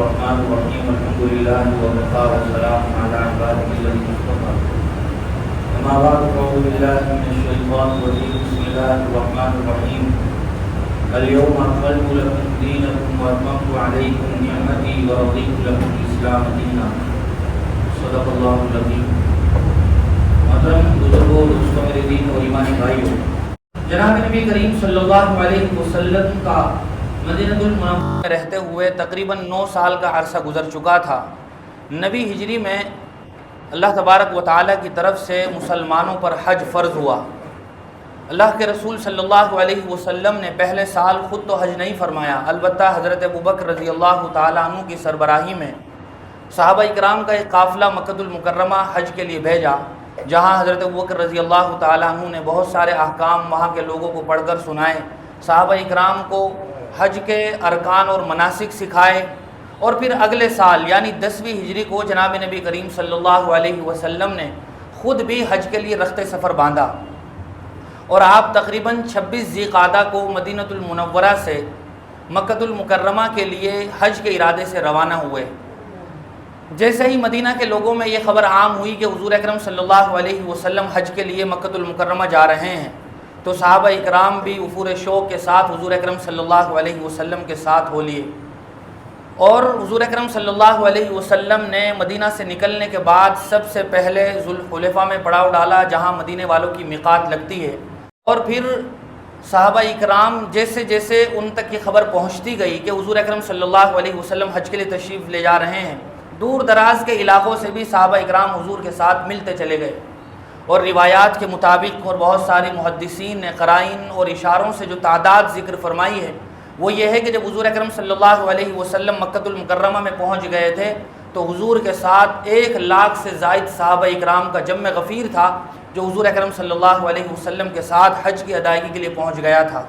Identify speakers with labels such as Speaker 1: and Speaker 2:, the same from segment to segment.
Speaker 1: الرحمن الرحیم الحمد للہ وکفى والسلام علی عباده الذین اصطفى اما بعد فاعوذ باللہ من الشیطان الرجیم بسم اللہ الرحمن الرحیم اليوم اکملت لکم دینکم واتممت علیکم نعمتی ورضیت لکم الاسلام دینا صدق اللہ العظیم۔ محترم بزرگوں، دوستوں میرے دین اور ایمانی بھائیوں، جناب نبی کریم صلی اللہ علیہ وسلم کا مدینہ المنورہ میں رہتے ہوئے تقریباً 9 سال کا عرصہ گزر چکا تھا۔ نبی ہجری میں اللہ تبارک و تعالیٰ کی طرف سے مسلمانوں پر حج فرض ہوا۔ اللہ کے رسول صلی اللہ علیہ وسلم نے پہلے سال خود تو حج نہیں فرمایا، البتہ حضرت ابوبکر رضی اللہ تعالیٰ عنہ کی سربراہی میں صحابہ اکرام کا ایک قافلہ مکہ المکرمہ حج کے لیے بھیجا، جہاں حضرت ابوبکر رضی اللہ تعالیٰ عنہ نے بہت سارے احکام وہاں کے لوگوں کو پڑھ کر سنائے، صحابہ اکرام کو حج کے ارکان اور مناسک سکھائے، اور پھر اگلے سال یعنی 10ویں ہجری کو جناب نبی کریم صلی اللہ علیہ وسلم نے خود بھی حج کے لیے رخت سفر باندھا، اور آپ تقریباً 26 ذی قعدہ کو مدینہ المنورہ سے مکہ المکرمہ کے لیے حج کے ارادے سے روانہ ہوئے۔ جیسے ہی مدینہ کے لوگوں میں یہ خبر عام ہوئی کہ حضور اکرم صلی اللہ علیہ وسلم حج کے لیے مکہ المکرمہ جا رہے ہیں، تو صحابہ اکرام بھی وفور شوق کے ساتھ حضور اکرم صلی اللہ علیہ وسلم کے ساتھ ہو لیے، اور حضور اکرم صلی اللہ علیہ وسلم نے مدینہ سے نکلنے کے بعد سب سے پہلے ذوالحلیفہ میں پڑاؤ ڈالا، جہاں مدینے والوں کی میقات لگتی ہے، اور پھر صحابہ اکرام جیسے جیسے ان تک یہ خبر پہنچتی گئی کہ حضور اکرم صلی اللہ علیہ وسلم حج کے لیے تشریف لے جا رہے ہیں، دور دراز کے علاقوں سے بھی صحابہ اکرام حضور کے ساتھ ملتے چلے گئے، اور روایات کے مطابق اور بہت ساری محدثین نے قرائن اور اشاروں سے جو تعداد ذکر فرمائی ہے وہ یہ ہے کہ جب حضور اکرم صلی اللہ علیہ وسلم مکہ المکرمہ میں پہنچ گئے تھے تو حضور کے ساتھ 1 لاکھ سے زائد صحابہ اکرام کا جمع غفیر تھا، جو حضور اکرم صلی اللہ علیہ وسلم کے ساتھ حج کی ادائیگی کے لیے پہنچ گیا تھا۔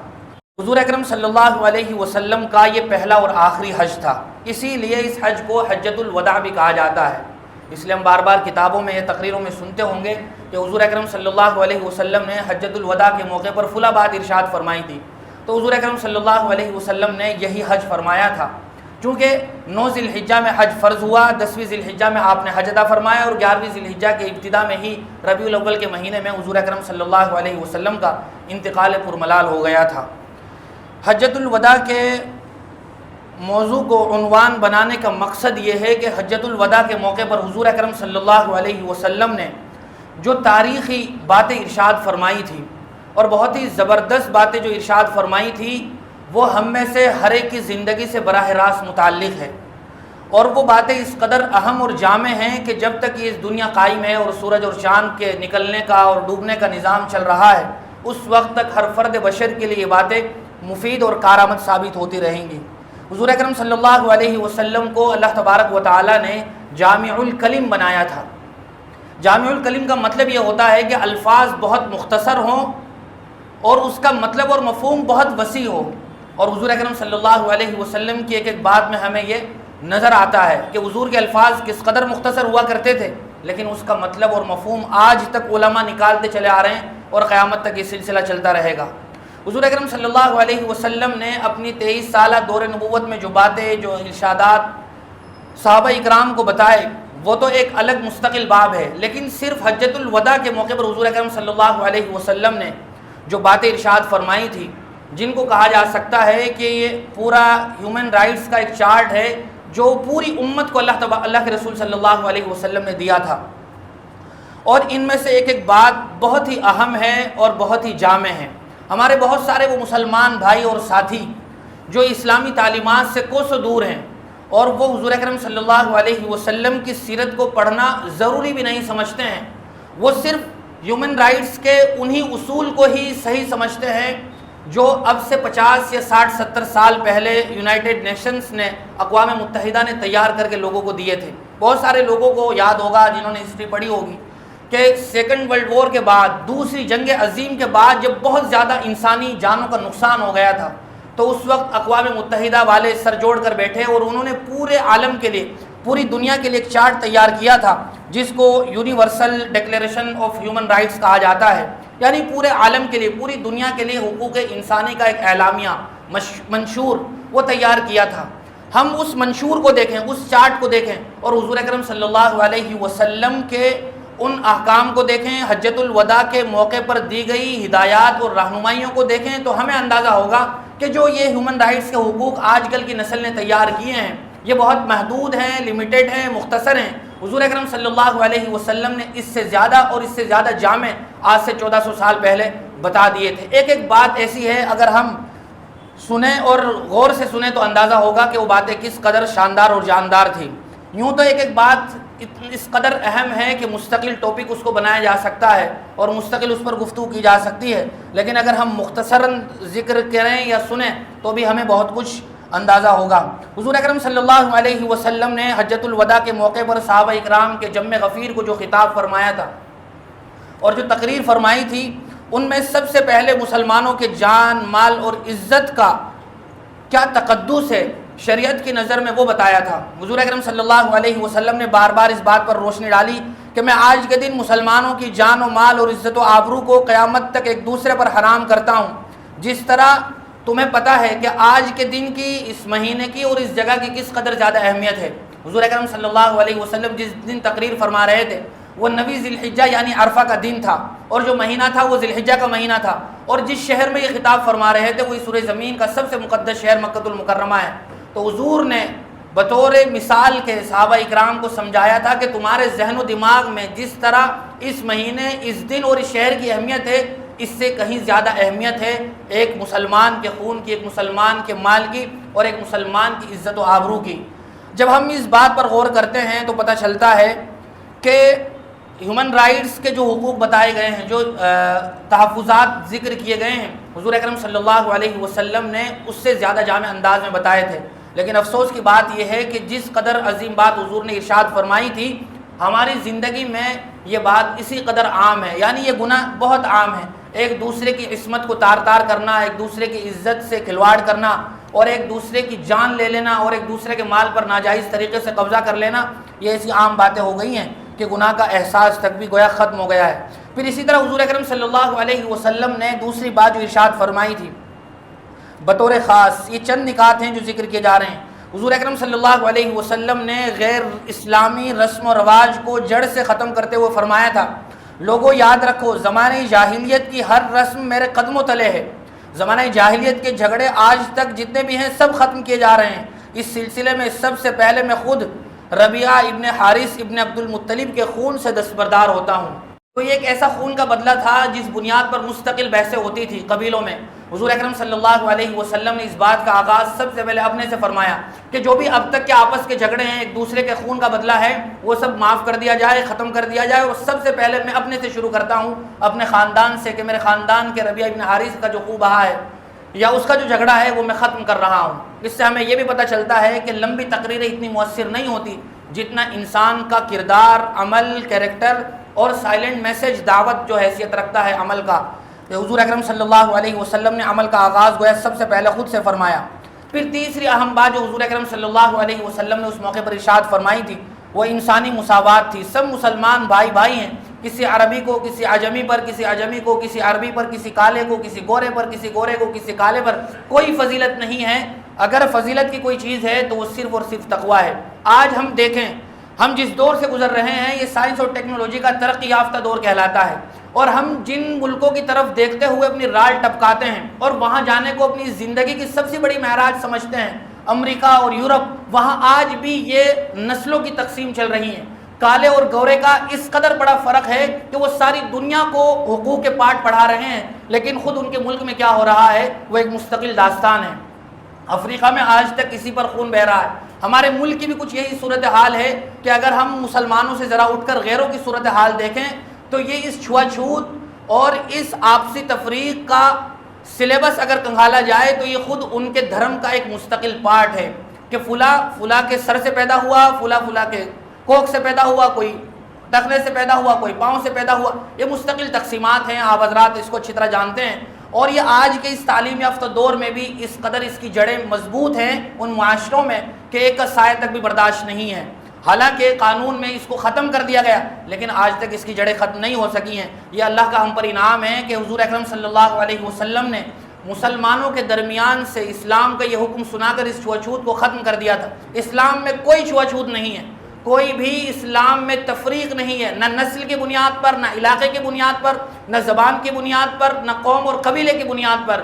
Speaker 1: حضور اکرم صلی اللہ علیہ وسلم کا یہ پہلا اور آخری حج تھا، اسی لیے اس حج کو حجۃ الوداع بھی کہا جاتا ہے۔ اس لیے ہم بار بار کتابوں میں یا تقریروں میں سنتے ہوں گے کہ حضور اکرم صلی اللہ علیہ وسلم نے حجۃ الوداع کے موقع پر فلاں بات ارشاد فرمائی تھی، تو حضور اکرم صلی اللہ علیہ وسلم نے یہی حج فرمایا تھا۔ چونکہ 9 ذی الحجہ میں حج فرض ہوا، 10ویں ذی الحجہ میں آپ نے حج ادا فرمایا، اور 11ویں ذی الحجہ کے ابتدا میں ہی ربیع الاول کے مہینے میں حضور اکرم صلی اللہ علیہ وسلم کا انتقال پرملال ہو گیا تھا۔ حجۃ الوداع کے موضوع کو عنوان بنانے کا مقصد یہ ہے کہ حجۃ الوداع کے موقع پر حضور اکرم صلی اللہ علیہ وسلم نے جو تاریخی باتیں ارشاد فرمائی تھی، اور بہت ہی زبردست باتیں جو ارشاد فرمائی تھی، وہ ہم میں سے ہر ایک کی زندگی سے براہ راست متعلق ہے، اور وہ باتیں اس قدر اہم اور جامع ہیں کہ جب تک یہ دنیا قائم ہے اور سورج اور چاند کے نکلنے کا اور ڈوبنے کا نظام چل رہا ہے، اس وقت تک ہر فرد بشر کے لیے یہ باتیں مفید اور کارآمد ثابت ہوتی رہیں گی۔ حضور اکرم صلی اللہ علیہ وسلم کو اللہ تبارک و تعالیٰ نے جامع الکلم بنایا تھا۔ جامع الکلم کا مطلب یہ ہوتا ہے کہ الفاظ بہت مختصر ہوں اور اس کا مطلب اور مفہوم بہت وسیع ہو، اور حضور اکرم صلی اللہ علیہ وسلم کی ایک ایک بات میں ہمیں یہ نظر آتا ہے کہ حضور کے الفاظ کس قدر مختصر ہوا کرتے تھے، لیکن اس کا مطلب اور مفہوم آج تک علماء نکالتے چلے آ رہے ہیں، اور قیامت تک یہ سلسلہ چلتا رہے گا۔ حضور اکرم صلی اللہ علیہ وسلم نے اپنی 23 سالہ دور نبوت میں جو باتیں، جو ارشادات صحابہ اکرام کو بتائے، وہ تو ایک الگ مستقل باب ہے، لیکن صرف حجۃ الوداع کے موقع پر حضور اکرم صلی اللہ علیہ وسلم نے جو باتیں ارشاد فرمائی تھی، جن کو کہا جا سکتا ہے کہ یہ پورا ہیومن رائٹس کا ایک چارٹ ہے جو پوری امت کو اللہ کے رسول صلی اللہ علیہ وسلم نے دیا تھا، اور ان میں سے ایک ایک بات بہت ہی اہم ہے اور بہت ہی جامع ہے۔ ہمارے بہت سارے وہ مسلمان بھائی اور ساتھی جو اسلامی تعلیمات سے کوسوں دور ہیں، اور وہ حضور اکرم صلی اللہ علیہ وسلم کی سیرت کو پڑھنا ضروری بھی نہیں سمجھتے ہیں، وہ صرف ہیومن رائٹس کے انہی اصول کو ہی صحیح سمجھتے ہیں جو اب سے 50 یا 60-70 سال پہلے یونائٹڈ نیشنز نے، اقوام متحدہ نے تیار کر کے لوگوں کو دیے تھے۔ بہت سارے لوگوں کو یاد ہوگا جنہوں نے ہسٹری پڑھی ہوگی کہ سیکنڈ ورلڈ وار کے بعد، دوسری جنگ عظیم کے بعد جب بہت زیادہ انسانی جانوں کا نقصان ہو گیا تھا، تو اس وقت اقوام متحدہ والے سر جوڑ کر بیٹھے، اور انہوں نے پورے عالم کے لیے، پوری دنیا کے لیے ایک چارٹ تیار کیا تھا جس کو universal declaration of human rights کہا جاتا ہے، یعنی پورے عالم کے لیے، پوری دنیا کے لیے حقوق انسانی کا ایک اعلامیہ منشور وہ تیار کیا تھا۔ ہم اس منشور کو دیکھیں، اس چارٹ کو دیکھیں اور حضور اکرم صلی اللہ علیہ وسلم کے ان احکام کو دیکھیں، حجۃ الوداع کے موقع پر دی گئی ہدایات اور رہنمائیوں کو دیکھیں، تو ہمیں اندازہ ہوگا کہ جو یہ ہیومن رائٹس کے حقوق آج کل کی نسل نے تیار کیے ہیں یہ بہت محدود ہیں، لمیٹڈ ہیں، مختصر ہیں۔ حضور اکرم صلی اللہ علیہ وسلم نے اس سے زیادہ اور اس سے زیادہ جامع آج سے 1400 سال پہلے بتا دیے تھے۔ ایک ایک بات ایسی ہے اگر ہم سنیں اور غور سے سنیں تو اندازہ ہوگا کہ وہ باتیں کس قدر شاندار اور جاندار تھی۔ یوں تو ایک ایک بات اس قدر اہم ہے کہ مستقل ٹاپک اس کو بنایا جا سکتا ہے اور مستقل اس پر گفتگو کی جا سکتی ہے، لیکن اگر ہم مختصراً ذکر کریں یا سنیں تو بھی ہمیں بہت کچھ اندازہ ہوگا۔ حضور اکرم صلی اللہ علیہ وسلم نے حجۃ الوداع کے موقع پر صحابہ اکرام کے جمع غفیر کو جو خطاب فرمایا تھا اور جو تقریر فرمائی تھی، ان میں سب سے پہلے مسلمانوں کے جان، مال اور عزت کا کیا تقدس ہے شریعت کی نظر میں وہ بتایا تھا۔ حضور اکرم صلی اللہ علیہ وسلم نے بار بار اس بات پر روشنی ڈالی کہ میں آج کے دن مسلمانوں کی جان و مال اور عزت و آبرو کو قیامت تک ایک دوسرے پر حرام کرتا ہوں، جس طرح تمہیں پتہ ہے کہ آج کے دن کی، اس مہینے کی اور اس جگہ کی کس قدر زیادہ اہمیت ہے۔ حضور اکرم صلی اللہ علیہ وسلم جس دن تقریر فرما رہے تھے وہ 9 ذی الحجہ یعنی عرفہ کا دن تھا، اور جو مہینہ تھا وہ ذی الحجہ کا مہینہ تھا، اور جس شہر میں یہ خطاب فرما رہے تھے وہ سورہ زمین کا سب سے مقدس شہر مکہ المکرمہ ہے۔ تو حضور نے بطور مثال کے صحابہ اکرام کو سمجھایا تھا کہ تمہارے ذہن و دماغ میں جس طرح اس مہینے، اس دن اور اس شہر کی اہمیت ہے، اس سے کہیں زیادہ اہمیت ہے ایک مسلمان کے خون کی، ایک مسلمان کے مال کی اور ایک مسلمان کی عزت و آبرو کی۔ جب ہم اس بات پر غور کرتے ہیں تو پتہ چلتا ہے کہ ہیومن رائٹس کے جو حقوق بتائے گئے ہیں، جو تحفظات ذکر کیے گئے ہیں، حضور اکرم صلی اللہ علیہ وسلم نے اس سے زیادہ جامع انداز میں بتائے تھے، لیکن افسوس کی بات یہ ہے کہ جس قدر عظیم بات حضور نے ارشاد فرمائی تھی، ہماری زندگی میں یہ بات اسی قدر عام ہے، یعنی یہ گناہ بہت عام ہے۔ ایک دوسرے کی عصمت کو تار تار کرنا، ایک دوسرے کی عزت سے کھلواڑ کرنا اور ایک دوسرے کی جان لے لینا اور ایک دوسرے کے مال پر ناجائز طریقے سے قبضہ کر لینا، یہ ایسی عام باتیں ہو گئی ہیں کہ گناہ کا احساس تک بھی گویا ختم ہو گیا ہے۔ پھر اسی طرح حضور اکرم صلی اللہ علیہ وسلم نے دوسری بات جو ارشاد فرمائی تھی بطور خاص، یہ چند نکات ہیں جو ذکر کیے جا رہے ہیں۔ حضور اکرم صلی اللہ علیہ وسلم نے غیر اسلامی رسم و رواج کو جڑ سے ختم کرتے ہوئے فرمایا تھا، لوگوں یاد رکھو زمانہ جاہلیت کی ہر رسم میرے قدموں تلے ہے۔ زمانہ جاہلیت کے جھگڑے آج تک جتنے بھی ہیں سب ختم کیے جا رہے ہیں۔ اس سلسلے میں سب سے پہلے میں خود ربیعہ ابن حارث ابن عبد المطلب کے خون سے دستبردار ہوتا ہوں۔ تو یہ ایک ایسا خون کا بدلہ تھا جس بنیاد پر مستقل بحثیں ہوتی تھی قبیلوں میں۔ حضور اکرم صلی اللہ علیہ وسلم نے اس بات کا آغاز سب سے پہلے اپنے سے فرمایا کہ جو بھی اب تک کے آپس کے جھگڑے ہیں، ایک دوسرے کے خون کا بدلہ ہے، وہ سب معاف کر دیا جائے، ختم کر دیا جائے، اور سب سے پہلے میں اپنے سے شروع کرتا ہوں، اپنے خاندان سے، کہ میرے خاندان کے ربیعہ ابن حارث کا جو خون بہا ہے یا اس کا جو جھگڑا ہے وہ میں ختم کر رہا ہوں۔ اس سے ہمیں یہ بھی پتہ چلتا ہے کہ لمبی تقریریں اتنی مؤثر نہیں ہوتی جتنا انسان کا کردار، عمل، کیریکٹر اور سائلنٹ میسج دعوت جو حیثیت رکھتا ہے عمل کا۔ کہ حضور اکرم صلی اللہ علیہ وسلم نے عمل کا آغاز گویا سب سے پہلے خود سے فرمایا۔ پھر تیسری اہم بات جو حضور اکرم صلی اللہ علیہ وسلم نے اس موقع پر ارشاد فرمائی تھی وہ انسانی مساوات تھی۔ سب مسلمان بھائی بھائی ہیں، کسی عربی کو کسی عجمی پر، کسی عجمی کو کسی عربی پر، کسی کالے کو کسی گورے پر، کسی گورے کو کسی کالے پر، کوئی فضیلت نہیں ہے۔ اگر فضیلت کی کوئی چیز ہے تو وہ صرف اور صرف تقویٰ ہے۔ آج ہم دیکھیں، ہم جس دور سے گزر رہے ہیں یہ سائنس اور ٹیکنالوجی کا ترقی یافتہ دور کہلاتا ہے، اور ہم جن ملکوں کی طرف دیکھتے ہوئے اپنی رال ٹپکاتے ہیں اور وہاں جانے کو اپنی زندگی کی سب سے بڑی معراج سمجھتے ہیں، امریکہ اور یورپ، وہاں آج بھی یہ نسلوں کی تقسیم چل رہی ہے۔ کالے اور گورے کا اس قدر بڑا فرق ہے کہ وہ ساری دنیا کو حقوق کے پاٹ پڑھا رہے ہیں، لیکن خود ان کے ملک میں کیا ہو رہا ہے وہ ایک مستقل داستان ہے۔ افریقہ میں آج تک کسی پر خون بہہ رہا ہے۔ ہمارے ملک کی بھی کچھ یہی صورتحال ہے کہ اگر ہم مسلمانوں سے ذرا اٹھ کر غیروں کی صورتحال دیکھیں تو یہ اس چھوا چھوت اور اس آپسی تفریق کا سلیبس اگر کنگھالا جائے تو یہ خود ان کے دھرم کا ایک مستقل پارٹ ہے کہ فلاں کے سر سے پیدا ہوا، فلاں کے کوکھ سے پیدا ہوا، کوئی ٹخنے سے پیدا ہوا، کوئی پاؤں سے پیدا ہوا۔ یہ مستقل تقسیمات ہیں، آپ حضرات اس کو اچھی طرح جانتے ہیں، اور یہ آج کے اس تعلیم یافتہ دور میں بھی اس قدر اس کی جڑیں مضبوط ہیں ان معاشروں میں کہ ایک کا سایہ تک بھی برداشت نہیں ہے۔ حالانکہ قانون میں اس کو ختم کر دیا گیا لیکن آج تک اس کی جڑیں ختم نہیں ہو سکی ہیں۔ یہ اللہ کا ہم پر انعام ہے کہ حضور اکرم صلی اللہ علیہ وسلم نے
Speaker 2: مسلمانوں کے درمیان سے اسلام کا یہ حکم سنا کر اس چھوا چھوت کو ختم کر دیا تھا۔ اسلام میں کوئی چھوا چھوت نہیں ہے، کوئی بھی اسلام میں تفریق نہیں ہے، نہ نسل کی بنیاد پر، نہ علاقے کی بنیاد پر، نہ زبان کی بنیاد پر، نہ قوم اور قبیلے کی بنیاد پر۔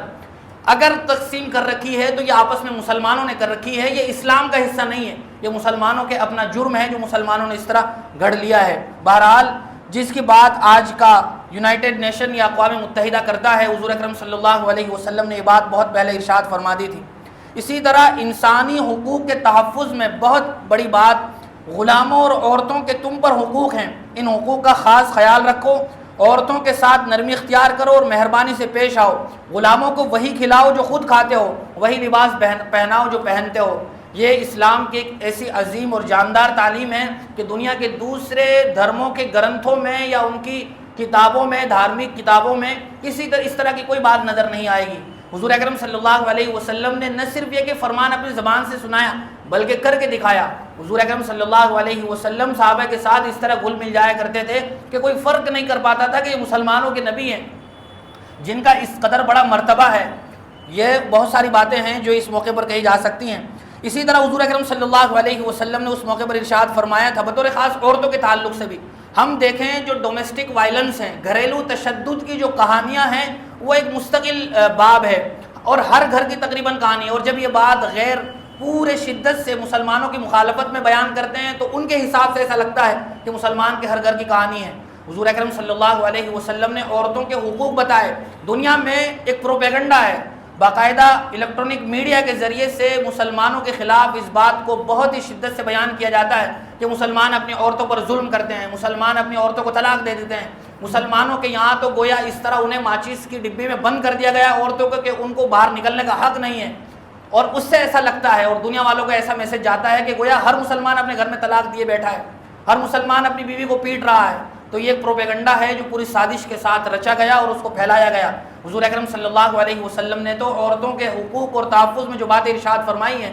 Speaker 2: اگر تقسیم کر رکھی ہے تو یہ آپس میں مسلمانوں نے کر رکھی ہے، یہ اسلام کا حصہ نہیں ہے، یہ مسلمانوں کے اپنا جرم ہے جو مسلمانوں نے اس طرح گھڑ لیا ہے۔ بہرحال جس کی بات آج کا یونائٹڈ نیشن یا اقوام متحدہ کرتا ہے، حضور اکرم صلی اللہ علیہ وسلم نے یہ بات بہت پہلے ارشاد فرما دی تھی۔ اسی طرح انسانی حقوق کے تحفظ میں بہت بڑی بات غلاموں اور عورتوں کے تم پر حقوق ہیں، ان حقوق کا خاص خیال رکھو، عورتوں کے ساتھ نرمی اختیار کرو اور مہربانی سے پیش آؤ، غلاموں کو وہی کھلاؤ جو خود کھاتے ہو، وہی لباس پہناؤ جو پہنتے ہو۔ یہ اسلام کی ایک ایسی عظیم اور جاندار تعلیم ہے کہ دنیا کے دوسرے دھرموں کے گرنتھوں میں یا ان کی کتابوں میں، دھارمک کتابوں میں اس طرح کی کوئی بات نظر نہیں آئے گی۔ حضور اکرم صلی اللہ علیہ وسلم نے نہ صرف یہ کہ فرمان اپنی زبان سے سنایا بلکہ کر کے دکھایا۔ حضور اکرم صلی اللہ علیہ وسلم صحابہ کے ساتھ اس طرح گھل مل جایا کرتے تھے کہ کوئی فرق نہیں کر پاتا تھا کہ یہ مسلمانوں کے نبی ہیں جن کا اس قدر بڑا مرتبہ ہے۔ یہ بہت ساری باتیں ہیں جو اس موقع پر کہی جا سکتی ہیں۔ اسی طرح حضور اکرم صلی اللہ علیہ وسلم نے اس موقع پر ارشاد فرمایا تھا، بطور خاص عورتوں کے تعلق سے بھی ہم دیکھیں جو ڈومیسٹک وائلنس ہیں، گھریلو تشدد کی جو کہانیاں ہیں وہ ایک مستقل باب ہے اور ہر گھر کی تقریباً کہانی ہے، اور جب یہ بات غیر پورے شدت سے مسلمانوں کی مخالفت میں بیان کرتے ہیں تو ان کے حساب سے ایسا لگتا ہے کہ مسلمان کے ہر گھر کی کہانی ہے۔ حضور اکرم صلی اللہ علیہ وسلم نے عورتوں کے حقوق بتائے۔ دنیا میں ایک پروپیگنڈا ہے، باقاعدہ الیکٹرانک میڈیا کے ذریعے سے مسلمانوں کے خلاف اس بات کو بہت ہی شدت سے بیان کیا جاتا ہے کہ مسلمان اپنی عورتوں پر ظلم کرتے ہیں، مسلمان اپنی عورتوں کو طلاق دے دیتے ہیں، مسلمانوں کے یہاں تو گویا اس طرح انہیں ماچس کی ڈبی میں بند کر دیا گیا عورتوں کو کہ ان کو باہر نکلنے کا حق نہیں ہے، اور اس سے ایسا لگتا ہے اور دنیا والوں کو ایسا میسج جاتا ہے کہ گویا ہر مسلمان اپنے گھر میں طلاق دیے بیٹھا ہے، ہر مسلمان اپنی بیوی کو پیٹ رہا ہے۔ تو یہ ایک پروپیگنڈا ہے جو پوری سازش کے ساتھ رچا گیا اور اس کو پھیلایا گیا۔ حضور اکرم صلی اللہ علیہ وسلم نے تو عورتوں کے حقوق اور تحفظ میں جو باتیں ارشاد فرمائی ہیں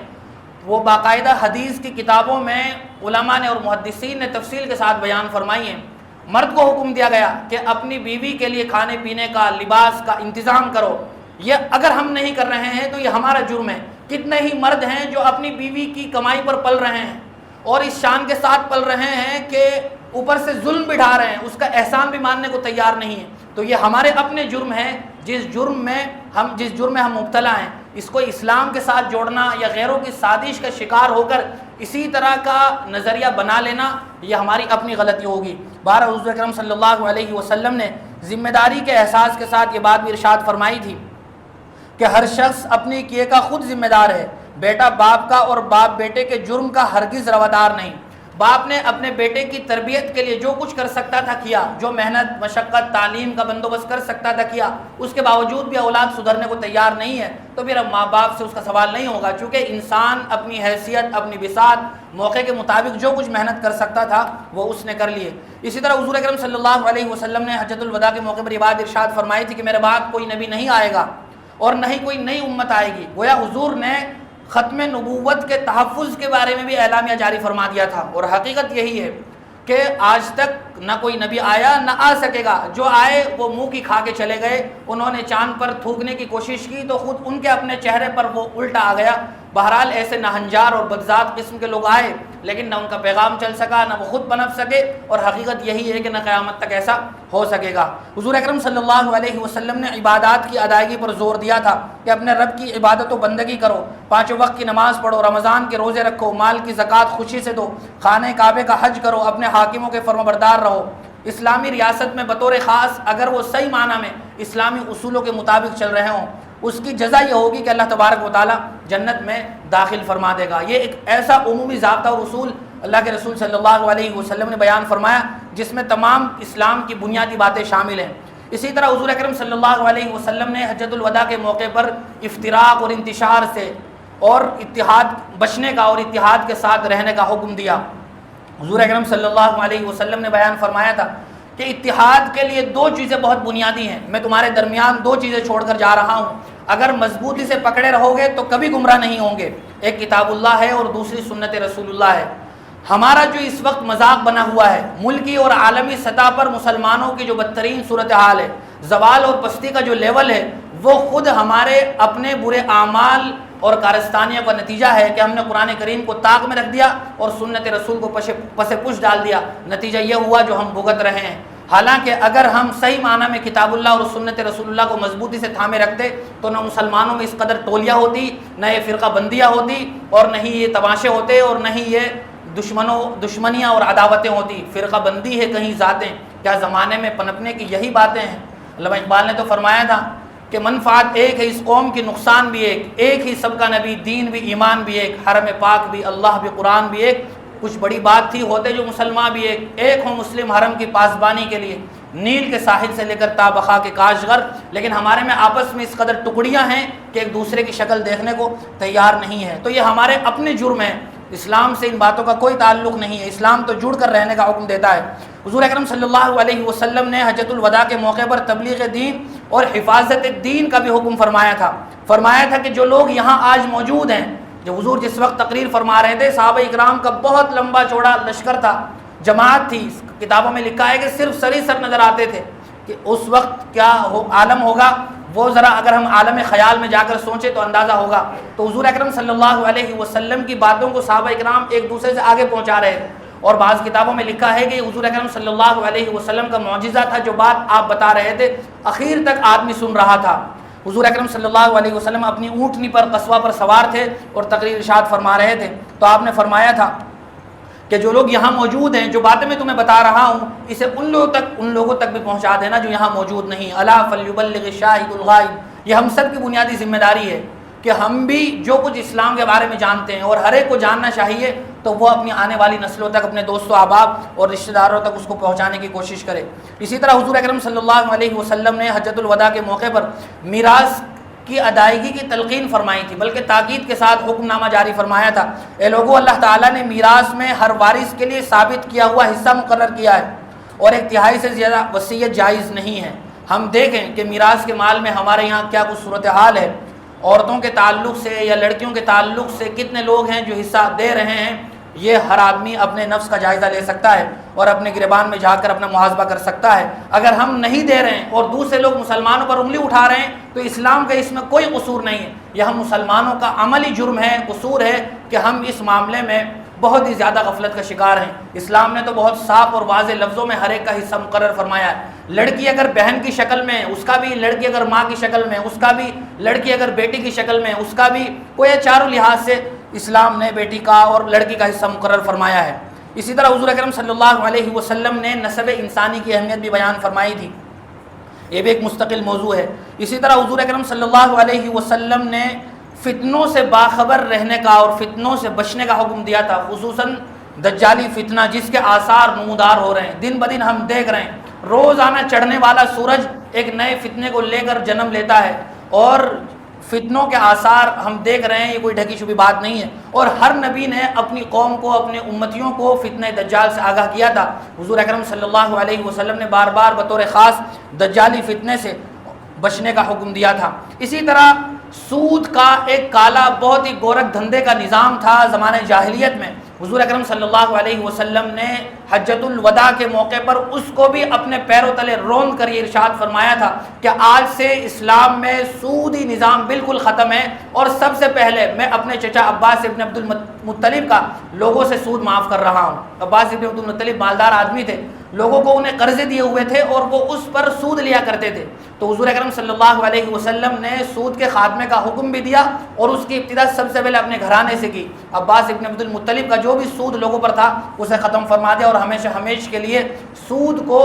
Speaker 2: وہ باقاعدہ حدیث کی کتابوں میں علماء نے اور محدثین نے تفصیل کے ساتھ بیان فرمائی ہیں۔ مرد کو حکم دیا گیا کہ اپنی بیوی کے لیے کھانے پینے کا، لباس کا انتظام کرو، یہ اگر ہم نہیں کر رہے ہیں تو یہ ہمارا جرم ہے۔ کتنے ہی مرد ہیں جو اپنی بیوی کی کمائی پر پل رہے ہیں اور اس شان کے ساتھ پل رہے ہیں کہ اوپر سے ظلم بھی ڈھا رہے ہیں، اس کا احسان بھی ماننے کو تیار نہیں ہے۔ تو یہ ہمارے اپنے جرم ہیں، جس جرم میں ہم مبتلا ہیں، اس کو اسلام کے ساتھ جوڑنا یا غیروں کی سازش کا شکار ہو کر اسی طرح کا نظریہ بنا لینا یہ ہماری اپنی غلطی ہوگی۔ بہرحال حضور اکرم صلی اللہ علیہ وسلم نے ذمہ داری کے احساس کے ساتھ یہ بات بھی ارشاد فرمائی تھی کہ ہر شخص اپنے کیے کا خود ذمہ دار ہے، بیٹا باپ کا اور باپ بیٹے کے جرم کا ہرگز روادار نہیں۔ باپ نے اپنے بیٹے کی تربیت کے لیے جو کچھ کر سکتا تھا کیا، جو محنت، مشقت، تعلیم کا بندوبست کر سکتا تھا کیا، اس کے باوجود بھی اولاد سدھرنے کو تیار نہیں ہے تو پھر اب ماں باپ سے اس کا سوال نہیں ہوگا، چونکہ انسان اپنی حیثیت، اپنی بساط، موقع کے مطابق جو کچھ محنت کر سکتا تھا وہ اس نے کر لیے۔ اسی طرح حضور اکرم صلی اللہ علیہ وسلم نے حجۃ الوداع کے موقع پر یہ بات ارشاد فرمائی تھی کہ میرے بعد کوئی نبی نہیں آئے گا اور نہ ہی کوئی نئی امت آئے گی۔ گویا حضور نے ختم نبوت کے تحفظ کے بارے میں بھی اعلامیہ جاری فرما دیا تھا، اور حقیقت یہی ہے کہ آج تک نہ کوئی نبی آیا نہ آ سکے گا، جو آئے وہ منہ کی کھا کے چلے گئے، انہوں نے چاند پر تھوکنے کی کوشش کی تو خود ان کے اپنے چہرے پر وہ الٹا آ گیا۔ بہرحال ایسے نہنجار اور بدذات قسم کے لوگ آئے لیکن نہ ان کا پیغام چل سکا، نہ وہ خود پنپ سکے، اور حقیقت یہی ہے کہ نہ قیامت تک ایسا ہو سکے گا۔ حضور اکرم صلی اللہ علیہ وسلم نے عبادات کی ادائیگی پر زور دیا تھا کہ اپنے رب کی عبادت و بندگی کرو، 5 وقت کی نماز پڑھو، رمضان کے روزے رکھو، مال کی زکوٰۃ خوشی سے دو، خانہ کعبے کا حج کرو، اپنے حاکموں کے فرمانبردار رہو۔ اسلامی ریاست میں بطور خاص اگر وہ صحیح معنی میں اسلامی اصولوں کے مطابق چل رہے ہوں، اس کی جزا یہ ہوگی کہ اللہ تبارک و تعالیٰ جنت میں داخل فرما دے گا۔ یہ ایک ایسا عمومی ضابطہ اور اصول اللہ کے رسول صلی اللہ علیہ وسلم نے بیان فرمایا جس میں تمام اسلام کی بنیادی باتیں شامل ہیں۔ اسی طرح حضور اکرم صلی اللہ علیہ وسلم نے حجۃ الوداع کے موقع پر افتراق اور انتشار سے اور اتحاد بچنے کا اور اتحاد کے ساتھ رہنے کا حکم دیا۔ حضور اکرم صلی اللہ علیہ وسلم نے بیان فرمایا تھا کہ اتحاد کے لیے 2 چیزیں بہت بنیادی ہیں، میں تمہارے درمیان 2 چیزیں چھوڑ کر جا رہا ہوں، اگر مضبوطی سے پکڑے رہو گے تو کبھی گمراہ نہیں ہوں گے، ایک کتاب اللہ ہے اور دوسری سنت رسول اللہ ہے۔ ہمارا جو اس وقت مذاق بنا ہوا ہے، ملکی اور عالمی سطح پر مسلمانوں کی جو بدترین صورتحال ہے، زوال اور پستی کا جو لیول ہے وہ خود ہمارے اپنے برے اعمال اور کارستانیوں کا نتیجہ ہے کہ ہم نے قرآن کریم کو طاق میں رکھ دیا اور سنت رسول کو پس پش ڈال دیا. نتیجہ یہ ہوا جو ہم بھگت رہے ہیں. حالانکہ اگر ہم صحیح معنی میں کتاب اللہ اور سنت رسول اللہ کو مضبوطی سے تھامے رکھتے تو نہ مسلمانوں میں اس قدر ٹولیاں ہوتی، نہ یہ فرقہ بندیاں ہوتی، اور نہ ہی یہ تماشے ہوتے، اور نہ ہی یہ دشمنیاں اور عداوتیں ہوتی. فرقہ بندی ہے کہیں ذاتیں، کیا زمانے میں پنپنے کی یہی باتیں ہیں؟ علامہ اقبال نے تو فرمایا تھا کہ منفعت ایک ہے اس قوم کی، نقصان بھی ایک ہی سب کا نبی، دین بھی ایمان بھی ایک، حرم پاک بھی اللہ بھی قرآن بھی ایک. کچھ بڑی بات تھی ہوتے جو مسلمان بھی ایک ہوں مسلم حرم کی پاسبانی کے لیے، نیل کے ساحل سے لے کر تا بخا کے کاشغر. لیکن ہمارے میں آپس میں اس قدر ٹکڑیاں ہیں کہ ایک دوسرے کی شکل دیکھنے کو تیار نہیں ہے. تو یہ ہمارے اپنے جرم ہیں، اسلام سے ان باتوں کا کوئی تعلق نہیں ہے. اسلام تو جڑ کر رہنے کا حکم دیتا ہے. حضور اکرم صلی اللہ علیہ وسلم نے حجۃ الوداع کے موقع پر تبلیغ دین اور حفاظت دین کا بھی حکم فرمایا تھا کہ جو لوگ یہاں آج موجود ہیں، جو حضور جس وقت تقریر فرما رہے تھے، صحابہ اکرام کا بہت لمبا چوڑا لشکر تھا، جماعت تھی. کتابوں میں لکھا ہے کہ صرف سر ہی سر نظر آتے تھے کہ اس وقت کیا عالم ہوگا، وہ ذرا اگر ہم عالم خیال میں جا کر سوچیں تو اندازہ ہوگا. تو حضور اکرم صلی اللہ علیہ وسلم کی باتوں کو صحابہ اکرام ایک دوسرے سے آگے پہنچا رہے تھے. اور بعض کتابوں میں لکھا ہے کہ حضور اکرم صلی اللہ علیہ وسلم کا معجزہ تھا، جو بات آپ بتا رہے تھے اخیر تک آدمی سن رہا تھا. حضور اکرم صلی اللہ علیہ وسلم اپنی اونٹنی پر قصوہ پر سوار تھے اور تقریر ارشاد فرما رہے تھے. تو آپ نے فرمایا تھا کہ جو لوگ یہاں موجود ہیں، جو باتیں میں تمہیں بتا رہا ہوں، اسے ان لوگوں تک بھی پہنچا دینا جو یہاں موجود نہیں. الا فلیبلغ الشاہد الغائب. یہ ہم سب کی بنیادی ذمہ داری ہے کہ ہم بھی جو کچھ اسلام کے بارے میں جانتے ہیں، اور ہر ایک کو جاننا چاہیے، تو وہ اپنی آنے والی نسلوں تک، اپنے دوستوں احباب اور رشتہ داروں تک اس کو پہنچانے کی کوشش کرے. اسی طرح حضور اکرم صلی اللہ علیہ وسلم نے حجۃ الوداع کے موقع پر میراث کی ادائیگی کی تلقین فرمائی تھی، بلکہ تاکید کے ساتھ حکم نامہ جاری فرمایا تھا. اے لوگو، اللہ تعالیٰ نے میراث میں ہر وارث کے لیے ثابت کیا ہوا حصہ مقرر کیا ہے، اور ایک تہائی سے زیادہ وصیت جائز نہیں ہے. ہم دیکھیں کہ میراث کے مال میں ہمارے یہاں کیا کچھ صورتحال ہے. عورتوں کے تعلق سے یا لڑکیوں کے تعلق سے کتنے لوگ ہیں جو حصہ دے رہے ہیں. یہ ہر آدمی اپنے نفس کا جائزہ لے سکتا ہے اور اپنے گریبان میں جا کر اپنا محاسبہ کر سکتا ہے. اگر ہم نہیں دے رہے ہیں اور دوسرے لوگ مسلمانوں پر انگلی اٹھا رہے ہیں تو اسلام کا اس میں کوئی قصور نہیں ہے. یہ ہم مسلمانوں کا عملی جرم ہے، قصور ہے کہ ہم اس معاملے میں بہت ہی زیادہ غفلت کا شکار ہیں. اسلام نے تو بہت صاف اور واضح لفظوں میں ہر ایک کا حصہ مقرر فرمایا ہے. لڑکی اگر بہن کی شکل میں اس کا بھی، لڑکی اگر ماں کی شکل میں اس کا بھی، لڑکی اگر بیٹی کی شکل میں اس کا بھی، کوئی چاروں لحاظ سے اسلام نے بیٹی کا اور لڑکی کا حصہ مقرر فرمایا ہے. اسی طرح حضور اکرم صلی اللہ علیہ وسلم نے نسب انسانی کی اہمیت بھی بیان فرمائی تھی. یہ بھی ایک مستقل موضوع ہے. اسی طرح حضور اکرم صلی اللہ علیہ وسلم نے فتنوں سے باخبر رہنے کا اور فتنوں سے بچنے کا حکم دیا تھا، خصوصاً دجالی فتنہ جس کے آثار نمودار ہو رہے ہیں. دن بدن ہم دیکھ رہے ہیں، روزانہ چڑھنے والا سورج ایک نئے فتنے کو لے کر جنم لیتا ہے، اور فتنوں کے آثار ہم دیکھ رہے ہیں. یہ کوئی ڈھکی چھپی بات نہیں ہے، اور ہر نبی نے اپنی قوم کو، اپنے امتیوں کو فتنہ دجال سے آگاہ کیا تھا. حضور اکرم صلی اللہ علیہ وسلم نے بار بار بطور خاص دجالی فتنے سے بچنے کا حکم دیا تھا. اسی طرح سود کا ایک کالا بہت ہی گورکھ دھندے کا نظام تھا زمانہ جاہلیت میں. حضور اکرم صلی اللہ علیہ وسلم نے حجۃ الوداع کے موقع پر اس کو بھی اپنے پیروں تلے روند کر یہ ارشاد فرمایا تھا کہ آج سے اسلام میں سودی نظام بالکل ختم ہے، اور سب سے پہلے میں اپنے چچا عباس ابن عبد المطلب کا لوگوں سے سود معاف کر رہا ہوں. عباس ابن عبد المطلب مالدار آدمی تھے، لوگوں کو انہیں قرضے دیے ہوئے تھے اور وہ اس پر سود لیا کرتے تھے. تو حضور اکرم صلی اللہ علیہ وسلم نے سود کے خاتمے کا حکم بھی دیا، اور اس کی ابتدا سب سے پہلے اپنے گھرانے سے کی. عباس ابن عبد المطلب کا جو بھی سود لوگوں پر تھا اسے ختم فرما دیا، اور ہمیشہ کے لیے سود کو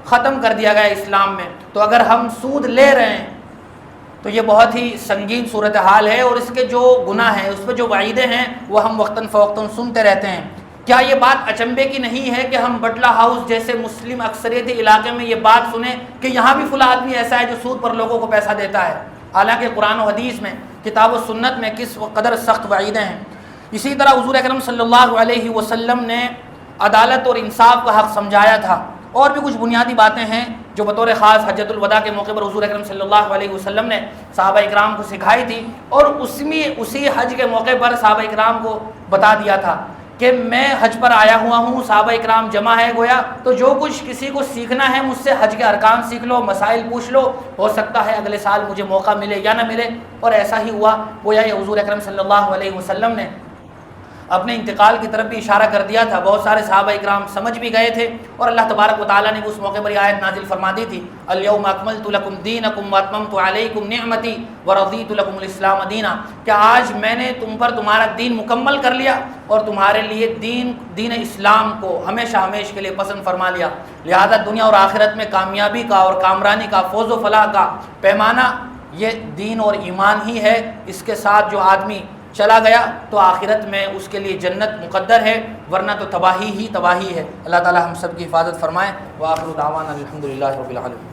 Speaker 2: ختم کر دیا گیا اسلام میں. تو اگر ہم سود لے رہے ہیں تو یہ بہت ہی سنگین صورتحال ہے، اور اس کے جو گناہ ہیں، اس پہ جو وعیدیں ہیں، وہ ہم وقتاً فوقتاً سنتے رہتے ہیں. کیا یہ بات اچنبے کی نہیں ہے کہ ہم بٹلہ ہاؤس جیسے مسلم اکثریتی علاقے میں یہ بات سنیں کہ یہاں بھی فلاں آدمی ایسا ہے جو سود پر لوگوں کو پیسہ دیتا ہے، حالانکہ قرآن و حدیث میں، کتاب و سنت میں کس قدر سخت وعیدیں ہیں. اسی طرح حضور اکرم صلی اللہ علیہ وسلم نے عدالت اور انصاف کا حق سمجھایا تھا. اور بھی کچھ بنیادی باتیں ہیں جو بطور خاص حجۃ الوداع کے موقع پر حضور اکرم صلی اللہ علیہ وسلم نے صحابہ اکرام کو سکھائی تھی، اور اسی حج کے موقع پر صحابہ اکرام کو بتا دیا تھا کہ میں حج پر آیا ہوا ہوں، صحابہ اکرام جمع ہے گویا، تو جو کچھ کسی کو سیکھنا ہے مجھ سے حج کے ارکان سیکھ لو، مسائل پوچھ لو، ہو سکتا ہے اگلے سال مجھے موقع ملے یا نہ ملے۔ اور ایسا ہی ہوا، گویا یہ حضور اکرم صلی اللہ علیہ وسلم نے اپنے انتقال کی طرف بھی اشارہ کر دیا تھا، بہت سارے صحابہ اکرام سمجھ بھی گئے تھے، اور اللہ تبارک و تعالیٰ نے اس موقع پر یہ آیت نازل فرما دی تھی، الیوم اکملت لکم دینکم واتممت علیکم نعمتی ورضیت لکم الاسلام دینا، کہ آج میں نے تم پر تمہارا دین مکمل کر لیا اور تمہارے لیے دین اسلام کو ہمیشہ ہمیشہ کے لیے پسند فرما لیا۔ لہذا دنیا اور آخرت میں کامیابی کا اور کامرانی کا، فوز و فلاح کا پیمانہ یہ دین اور ایمان ہی ہے۔ اس کے ساتھ جو آدمی چلا گیا تو آخرت میں اس کے لیے جنت مقدر ہے، ورنہ تو تباہی ہی تباہی ہے۔ اللہ تعالی ہم سب کی حفاظت فرمائے۔ وآخر دعوانا الحمدللہ رب العالمین۔